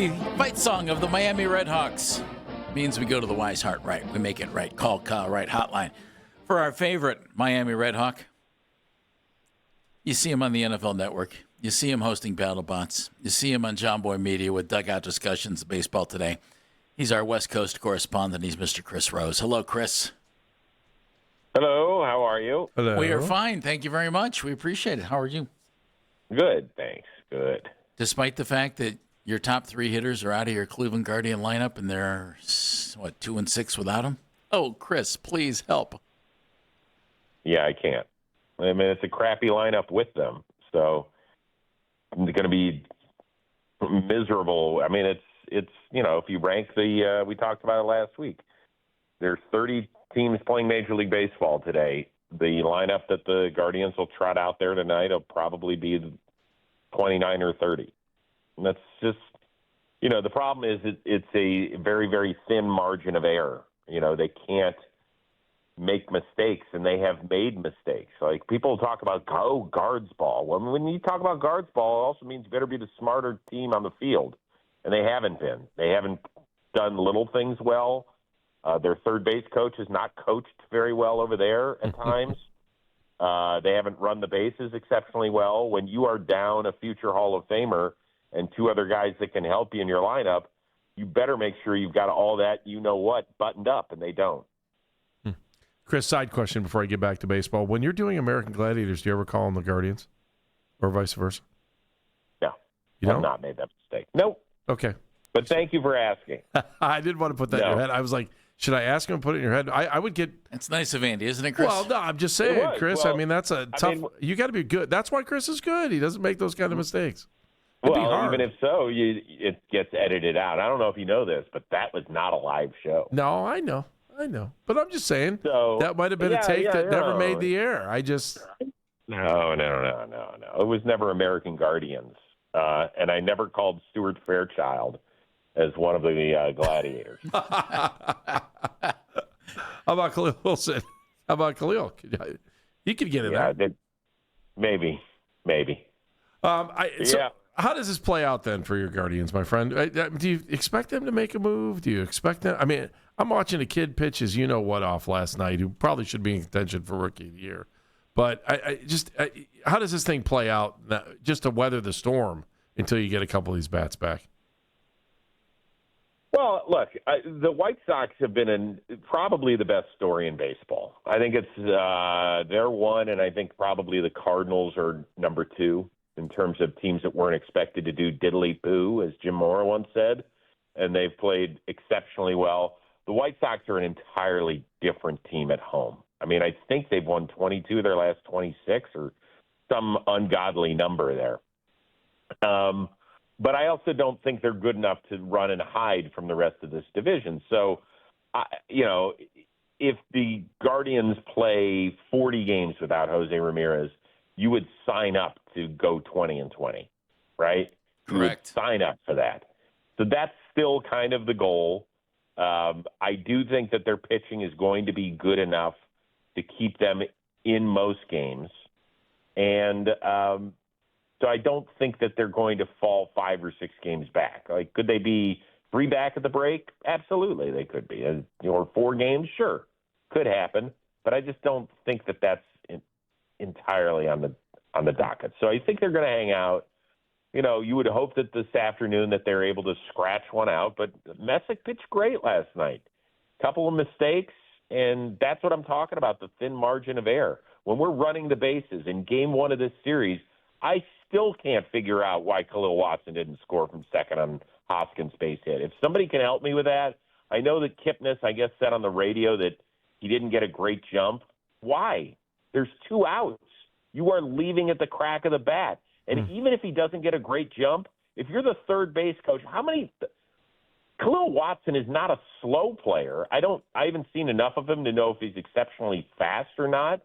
The fight song of the Miami Redhawks means we go to the Wise Heart Right. We make it right. Call Kyle Right hotline for our favorite Miami Redhawk. You see him on the NFL Network. You see him hosting BattleBots. You see him on John Boy Media with Dugout Discussions of Baseball Today. He's our West Coast correspondent. He's Mr. Chris Rose. Hello, Chris. Hello, how are you? Hello. We are fine. Thank you very much. We appreciate it. How are you? Good, thanks. Good. Despite the fact that your top three hitters are out of your Cleveland Guardian lineup and they're, 2-6 without him? Oh, Chris, please help. Yeah, I can't. I mean, it's a crappy lineup with them, so it's going to be miserable. I mean, it's if you rank we talked about it last week. There's 30 teams playing Major League Baseball today. The lineup that the Guardians will trot out there tonight will probably be 29 or 30. And that's just, the problem is it's a very, very thin margin of error. They can't make mistakes, and they have made mistakes. Like, people talk about, guards ball. Well, when you talk about guards ball, it also means you better be the smarter team on the field. And they haven't been. They haven't done little things well. Their third base coach has not coached very well over there at times. They haven't run the bases exceptionally well. When you are down a future Hall of Famer and two other guys that can help you in your lineup, you better make sure you've got all that buttoned up, and they don't. Chris, side question before I get back to baseball. When you're doing American Gladiators, do you ever call them the Guardians or vice versa? No. You don't? I've not made that mistake. Nope. Okay. But thank you for asking. I didn't want to put that in your head. I was like, should I ask him to put it in your head? I would get... It's nice of Andy, isn't it, Chris? Well, no, I'm just saying, Chris. Well, I mean, that's a tough... you got to be good. That's why Chris is good. He doesn't make those kind of mistakes. Well, even if so, it gets edited out. I don't know if you know this, but that was not a live show. No, I know. But I'm just saying, that might have been a take that never made the air. No. It was never American Guardians. And I never called Stuart Fairchild as one of the Gladiators. How about Khalil Wilson? How about Khalil? He could get in there. Maybe. How does this play out then for your Guardians, my friend? Do you expect them to make a move? Do you expect them? I mean, I'm watching a kid pitch as off last night who probably should be in contention for Rookie of the Year. But how does this thing play out just to weather the storm until you get a couple of these bats back? Well, look, the White Sox have been probably the best story in baseball. I think it's they're one, and I think probably the Cardinals are number two in terms of teams that weren't expected to do diddly-poo, as Jim Mora once said, and they've played exceptionally well. The White Sox are an entirely different team at home. I mean, I think they've won 22 of their last 26 or some ungodly number there. But I also don't think they're good enough to run and hide from the rest of this division. So, if the Guardians play 40 games without Jose Ramirez, you would sign up to go 20-20, right? Correct. You would sign up for that. So that's still kind of the goal. I do think that their pitching is going to be good enough to keep them in most games. And so I don't think that they're going to fall 5 or 6 games back. Like, could they be 3 back at the break? Absolutely, they could be. Or 4 games? Sure, could happen. But I just don't think that that's entirely on the docket. So I think they're going to hang out. You would hope that this afternoon that they're able to scratch one out, but Messick pitched great last night. Couple of mistakes, and that's what I'm talking about, the thin margin of error. When we're running the bases in game 1 of this series, I still can't figure out why Khalil Watson didn't score from second on Hoskins' base hit. If somebody can help me with that, I know that Kipnis, I guess, said on the radio that he didn't get a great jump. Why? There's 2 outs. You are leaving at the crack of the bat. And even if he doesn't get a great jump, if you're the third base coach, Khalil Watson is not a slow player. I haven't seen enough of him to know if he's exceptionally fast or not,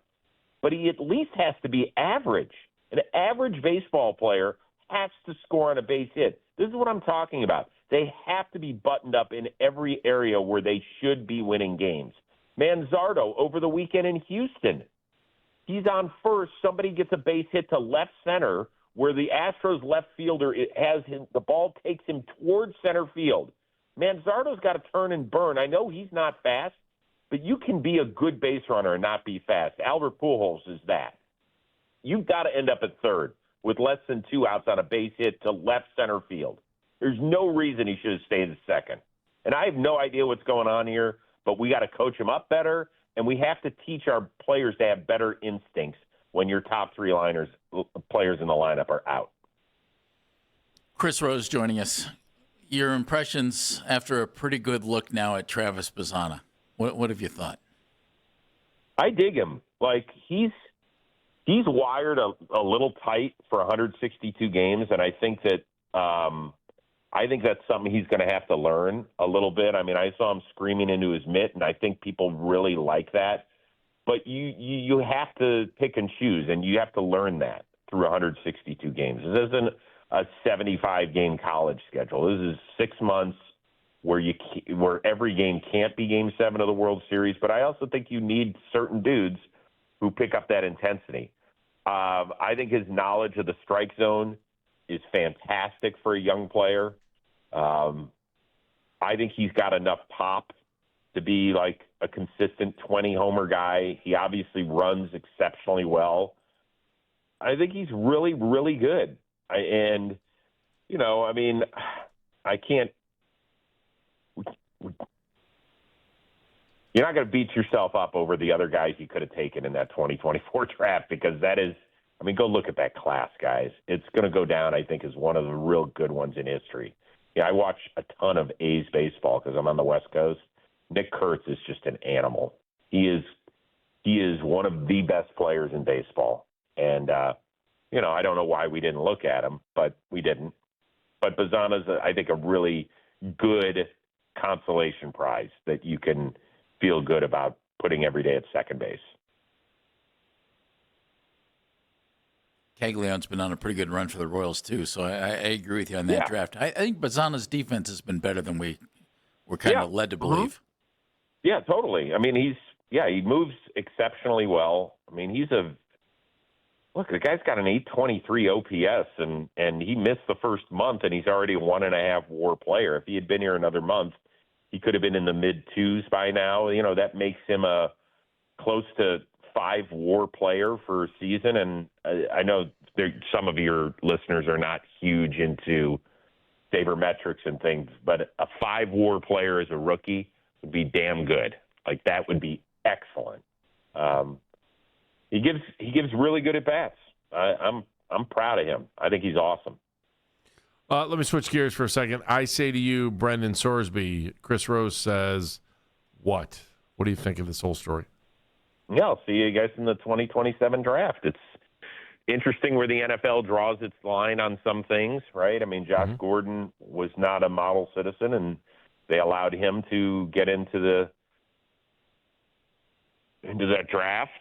but he at least has to be average. An average baseball player has to score on a base hit. This is what I'm talking about. They have to be buttoned up in every area where they should be winning games. Manzardo over the weekend in Houston. He's on first. Somebody gets a base hit to left center where the Astros left fielder the ball takes him towards center field. Manzardo's got to turn and burn. I know he's not fast, but you can be a good base runner and not be fast. Albert Pujols is that. You've got to end up at third with less than 2 outs on a base hit to left center field. There's no reason he should have stayed at second. And I have no idea what's going on here, but we got to coach him up better, and we have to teach our players to have better instincts when your top 3 players in the lineup are out. Chris Rose joining us. Your impressions after a pretty good look now at Travis Bazzana. What have you thought? I dig him. Like, he's wired a little tight for 162 games, and I think that's something he's going to have to learn a little bit. I mean, I saw him screaming into his mitt, and I think people really like that. But you have to pick and choose, and you have to learn that through 162 games. This isn't a 75-game college schedule. This is 6 months where every game can't be Game 7 of the World Series. But I also think you need certain dudes who pick up that intensity. I think his knowledge of the strike zone is fantastic for a young player. I think he's got enough pop to be like a consistent 20-homer guy. He obviously runs exceptionally well. I think he's really, really good. I can't – you're not going to beat yourself up over the other guys you could have taken in that 2024 draft, because that is – go look at that class, guys. It's going to go down, I think, as one of the real good ones in history. Yeah, I watch a ton of A's baseball because I'm on the West Coast. Nick Kurtz is just an animal. He is one of the best players in baseball. And, I don't know why we didn't look at him, but we didn't. But Bazzana's, I think, a really good consolation prize that you can feel good about putting every day at second base. Cagliano's been on a pretty good run for the Royals, too, so I agree with you on that draft. I think Bazzana's defense has been better than we were kind of led to believe. Yeah, totally. He moves exceptionally well. Look, the guy's got an 823 OPS, and he missed the first month, and he's already a 1.5 WAR player. If he had been here another month, he could have been in the mid-2s by now. That makes him a close to 5 WAR player for a season. And I know some of your listeners are not huge into sabermetrics and things, but a 5 WAR player as a rookie would be damn good. Like, that would be excellent. He gives really good at bats. I'm proud of him. I think he's awesome. Let me switch gears for a second. I say to you, Brendan Sorsby, Chris Rose says, what? What do you think of this whole story? Yeah, I'll see you guys in the 2027 draft. It's interesting where the NFL draws its line on some things, right? Josh Gordon was not a model citizen, and they allowed him to get into that draft.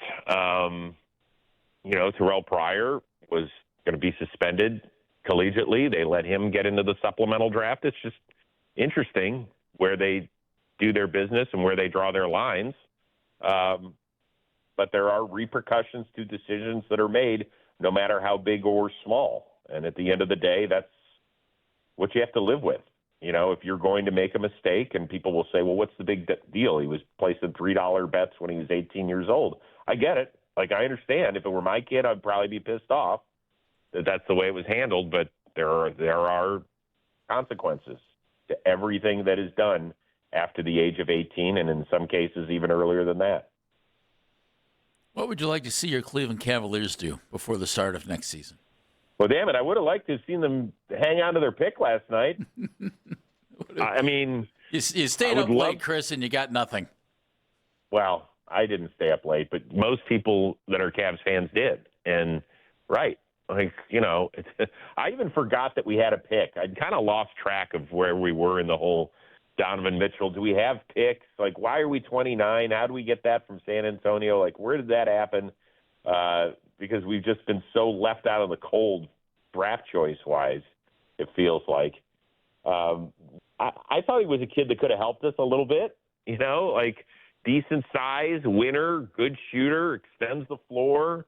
Terrell Pryor was going to be suspended collegiately. They let him get into the supplemental draft. It's just interesting where they do their business and where they draw their lines. But there are repercussions to decisions that are made, no matter how big or small. And at the end of the day, that's what you have to live with. If you're going to make a mistake, and people will say, well, what's the big deal? He was placing $3 bets when he was 18 years old. I get it. Like, I understand. If it were my kid, I'd probably be pissed off that that's the way it was handled. But there are consequences to everything that is done after the age of 18, and in some cases even earlier than that. What would you like to see your Cleveland Cavaliers do before the start of next season? Well, damn it, I would have liked to have seen them hang on to their pick last night. You stayed up late, Chris, and you got nothing. Well, I didn't stay up late, but most people that are Cavs fans did. And, right, I even forgot that we had a pick. I'd kind of lost track of where we were in the whole Donovan Mitchell. Do we have picks? Like, why are we 29? How do we get that from San Antonio? Like, where did that happen? Because we've just been so left out of the cold draft choice-wise, it feels like. I thought he was a kid that could have helped us a little bit, like decent size, winner, good shooter, extends the floor.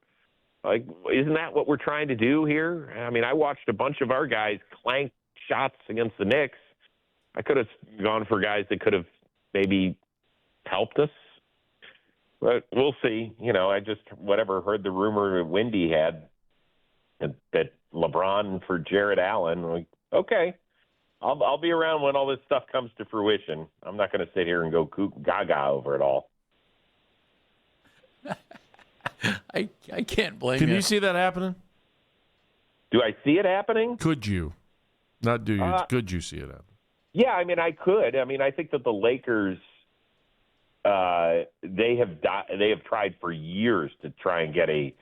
Like, isn't that what we're trying to do here? I mean, I watched a bunch of our guys clank shots against the Knicks. I could have gone for guys that could have maybe helped us. But we'll see. I just, heard the rumor Windy had that LeBron for Jarrett Allen. Like, okay, I'll be around when all this stuff comes to fruition. I'm not going to sit here and go gaga over it all. I can't blame Can you. you see that happening? Do I see it happening? Could you? Not do you. Could you see it happen? Yeah, I mean, I could. I mean, I think that the Lakers, they have tried for years to try and get a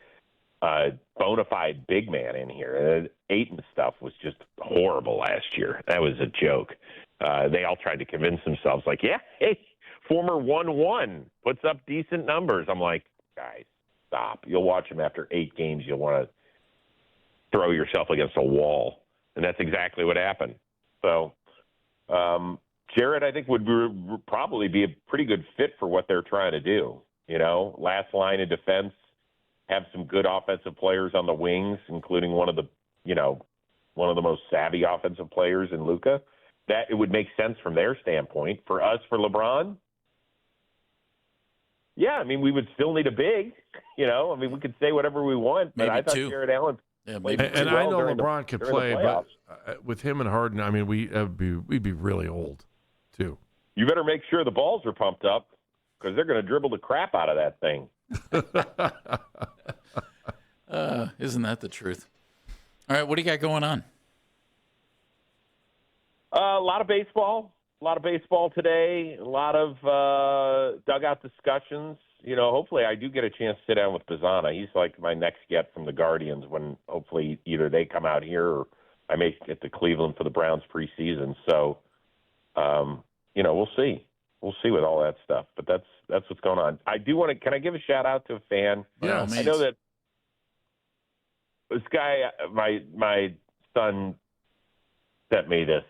bona fide big man in here. Ayton stuff was just horrible last year. That was a joke. They all tried to convince themselves, like, yeah, hey, former 1-1 puts up decent numbers. I'm like, guys, stop. You'll watch him after 8 games. You'll want to throw yourself against a wall. And that's exactly what happened. So Jarrett, I think, would probably be a pretty good fit for what they're trying to do. Last line of defense, have some good offensive players on the wings, including one of the most savvy offensive players in Luka. That it would make sense from their standpoint. For us, for LeBron, yeah, I mean, we would still need a big. I mean, we could say whatever we want, but Maybe I thought two. Jarrett Allen. Yeah, played maybe pretty And I well know during LeBron could during the play, playoffs. but with him and Harden, I mean, we'd be really old, too. You better make sure the balls are pumped up because they're going to dribble the crap out of that thing. isn't that the truth? All right, what do you got going on? A lot of baseball today. A lot of dugout discussions. Hopefully I do get a chance to sit down with Bazzana. He's like my next get from the Guardians when hopefully either they come out here or I may get to Cleveland for the Browns preseason. So, we'll see. We'll see with all that stuff. But that's what's going on. I do want to. Can I give a shout out to a fan? Yeah, I know that this guy, my son, sent me this.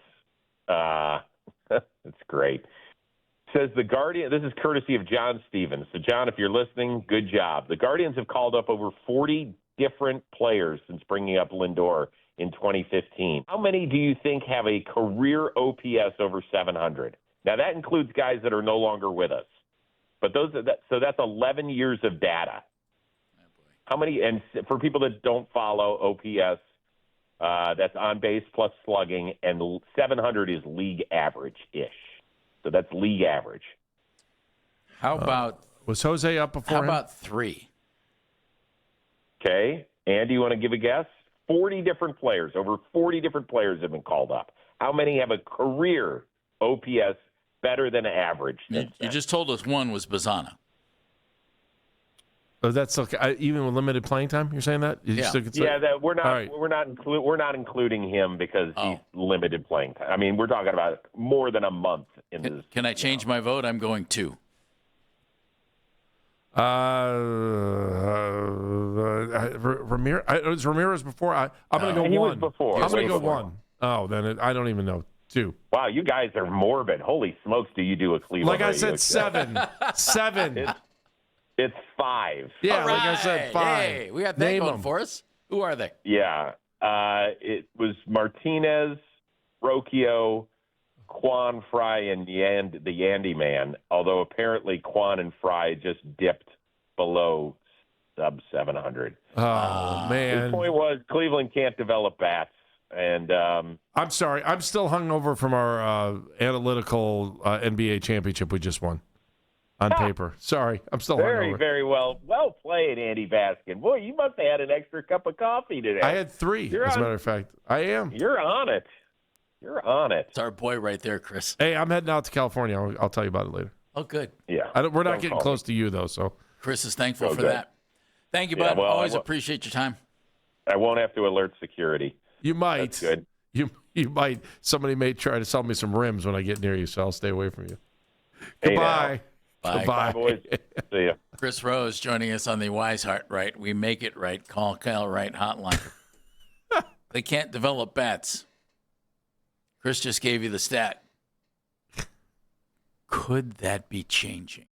It's great. Says the Guardian. This is courtesy of John Stevens. So, John, if you're listening, good job. The Guardians have called up over 40 different players since bringing up Lindor in 2015. How many do you think have a career OPS over 700? Now, that includes guys that are no longer with us. But so that's 11 years of data. How many? And for people that don't follow OPS, that's on base plus slugging, and 700 is league average-ish. So that's league average. How about Was Jose up before how him? about 3? Okay. Andy, you want to give a guess? 40 different players. Over 40 different players have been called up. How many have a career OPS better than average? You just told us one was Bazzana. Oh, that's okay. Even with limited playing time, you're saying that? Yeah. That we're not All right. we're not including him because he's limited playing time. I mean, we're talking about more than a month in this. Can I change my vote? I'm going 2. Ramirez. Was Ramirez before? I'm going to go He 1. was before. I'm going to go Before. 1. Oh, then I don't even know. 2. Wow, you guys are morbid. Holy smokes, do you do a Cleveland? Like I radio said, show. 7. It's 5. Yeah, All like I right. said, 5. Hey, we got that Name going them. for us. Who are they? Yeah. It was Martinez, Rocchio, Quan, Fry, and the Yandy Man, although apparently Quan and Fry just dipped below sub 700. Oh, His man. point was Cleveland can't develop bats. And I'm sorry. I'm still hungover from our analytical NBA championship we just won on paper. Sorry. I'm still very, hungover. very well played, Andy Baskin. Boy, you must have had an extra cup of coffee today. I had 3, as a matter of fact. I am. You're on it. You're on it. It's our boy right there, Chris. Hey, I'm heading out to California. I'll tell you about it later. Oh, good. Yeah. We're not Don't getting call close to you, though, so. Chris is thankful for Okay. that. Thank you, Yeah, bud. well, Always I will- appreciate your time. I won't have to alert security. You might. That's good. You might. Somebody may try to sell me some rims when I get near you, so I'll stay away from you. Hey, Goodbye. Bye. Goodbye. Bye, boys. See ya. Chris Rose joining us on the Wise Heart Right. We make it right. Call Kyle Right hotline. They can't develop bats. Chris just gave you the stat. Could that be changing?